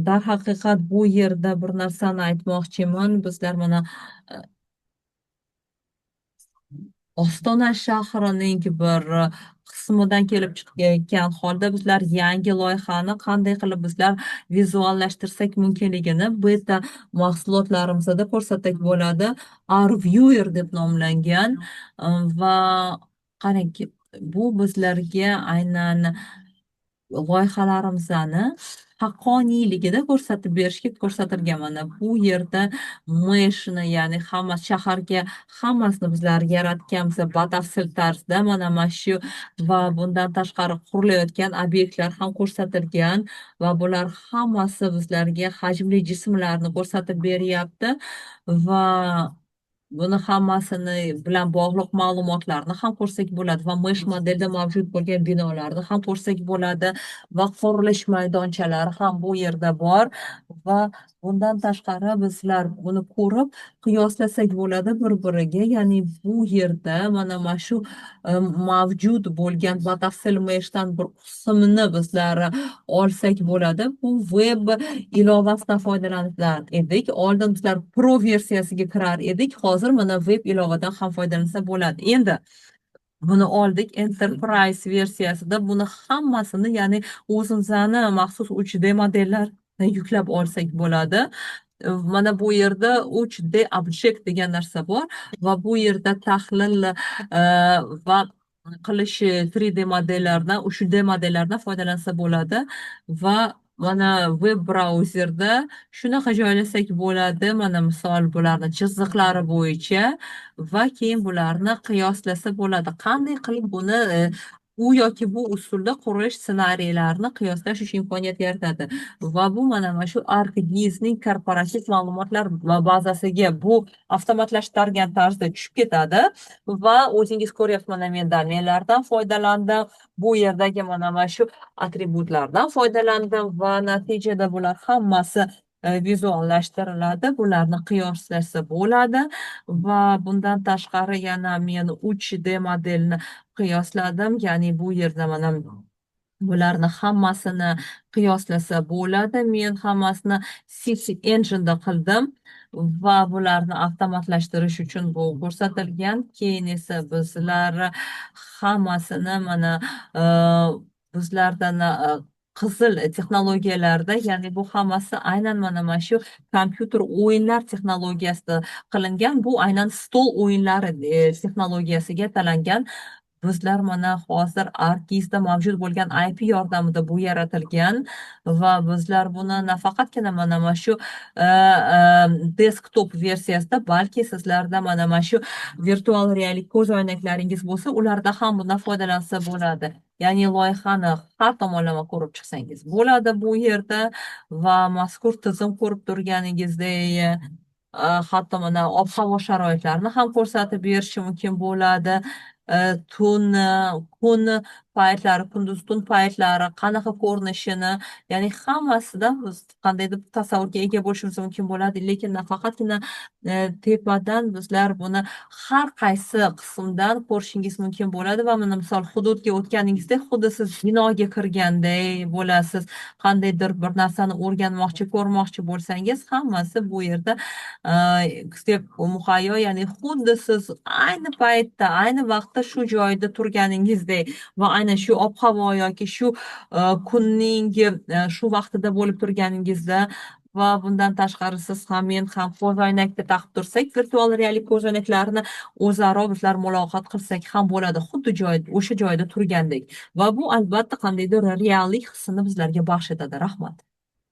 darhaqiqat bu yerda bir narsani aytmoqchiman. Bizlar mana e, Ostona shahrining bir qismidan kelib chiqqan holda bizlar yangi loyihani qanday qilib bizlar vizuallashtirsak mumkinligini beta mahsulotlarimizda ko'rsatsak bo'ladi. Arviewer deb nomlangan va qarang, bu bizlarga aynan loyihalarimizni haqqoniyligida ko'rsatib berishga ko'rsatilgan. Mana bu yerda meshni, ya'ni hamma shaharga hammasini bizlar yaratganmiz batafsil tarzda. Mana shu va bundan tashqari qurilayotgan obyektlar ham ko'rsatilgan va bular hammasi bizlarga hajmli jismlarni ko'rsatib beryapti va buni hammasini bilan bog'liq ma'lumotlarni ham ko'rsak bo'ladi va mesh modelda mavjud bo'lgan binolarni ham ko'rsak bo'ladi va qurilish maydonchalari ham bu yerda bor va bundan tashqari bizlar buni ko'rib qiyoslasak bo'ladi bir-biriga. Ya'ni bu yerda mana shu mavjud bo'lgan batafsil meshdan bir qismini bizlar olsak bo'ladi. Bu web ilovasidan foydalangan edik. Oldin bizlar pro versiyasiga kirar edik. Hozir mana web ilovadan ham foydalansa bo'ladi. Endi buni oldik Enterprise versiyasida. Buni hammasini, ya'ni o'zimizni maxsus 3D modellarni yuklab olsak bo'ladi. Mana bu yerda 3D object degan narsa bor va bu yerda tahlil va qilish 3D modellardan, 3D modellardan foydalansa bo'ladi va mana web brauzerda shunaqa joylasak bo'ladi. Mana misol bularni chiziqlari bo'yicha va keyin bularni qiyoslasa bo'ladi. Qanday qilib buni u yoki bu usulda qurilish ssenariylarini qiyoslash uchun imkoniyat yaratadi va bu mana shu ArcGISning korporativ ma'lumotlar bazasiga bu avtomatlashtirilgan tarzda tushib ketadi va o'zingiz ko'ryapsiz, mana men domenlardan foydalandim, bu yerdagi mana shu atributlardan foydalandim va natijada bular hammasi vizuallashtiriladi. Bularni qiyoslasa bo'ladi va bundan tashqari yana men 3D modelni qiyosladim. Ya'ni bu yerda mana bularni hammasini qiyoslasa bo'ladi. Men hammasini Sys Engine'da qildim va bularni avtomatlashtirish uchun bu ko'rsatilgan. Keyin esa bizlar hammasini mana bizlardan qizil texnologiyalarda, ya'ni bu hammasi aynan mana shu kompyuter o'yinlar texnologiyasida qilingan. Bu aynan stol o'yinlari texnologiyasiga talangan. Bizlar mana hozir ArcGISda mavjud bo'lgan IP yordamida bu yaratilgan va bizlar buni nafaqatgina mana shu desktop versiyasida, balki sizlarda mana shu virtual reallik ko'zoynaklaringiz bo'lsa, ularda ham bundan foydalansa bo'ladi. Ya'ni loyihani har tomonlama ko'rib chiqsangiz bo'ladi bu yerda va mazkur tizim ko'rib turganingizdek hatto mana ob-havo sharoitlarini ham ko'rsatib berishi mumkin bo'ladi. Kun paytlari, kunduz tun paytlari qanaqa ko'rinishini, ya'ni hammasidan biz qandaydir tasavvurga ega bo'lishimiz mumkin bo'ladi. Lekin nafaqatgina tepadan bizlar buni har qaysi qismdan ko'rishingiz mumkin bo'ladi va mana misol hududga o'tganingizda xuddi siz binoga kirganday bo'lasiz. Qandaydir bir narsani o'rganmoqchi, ko'rmoqchi bo'lsangiz, hammasi bu yerda muhayyo, ya'ni xuddi siz ayni paytda, ayni vaqtda shu joyda turganingizdek va aynan shu ob-havo yoki shu kunning shu vaqtida bo'lib turganingizda va bundan tashqari siz ham men ham ko'zoynakda taqib tursak, virtual reallik ko'zoynaklarini o'zaro bizlar muloqot qilsak ham bo'ladi, xuddi o'sha joyda turgandek va bu albatta qandaydir reallik hissini bizlarga baxsh etadi. Rahmat.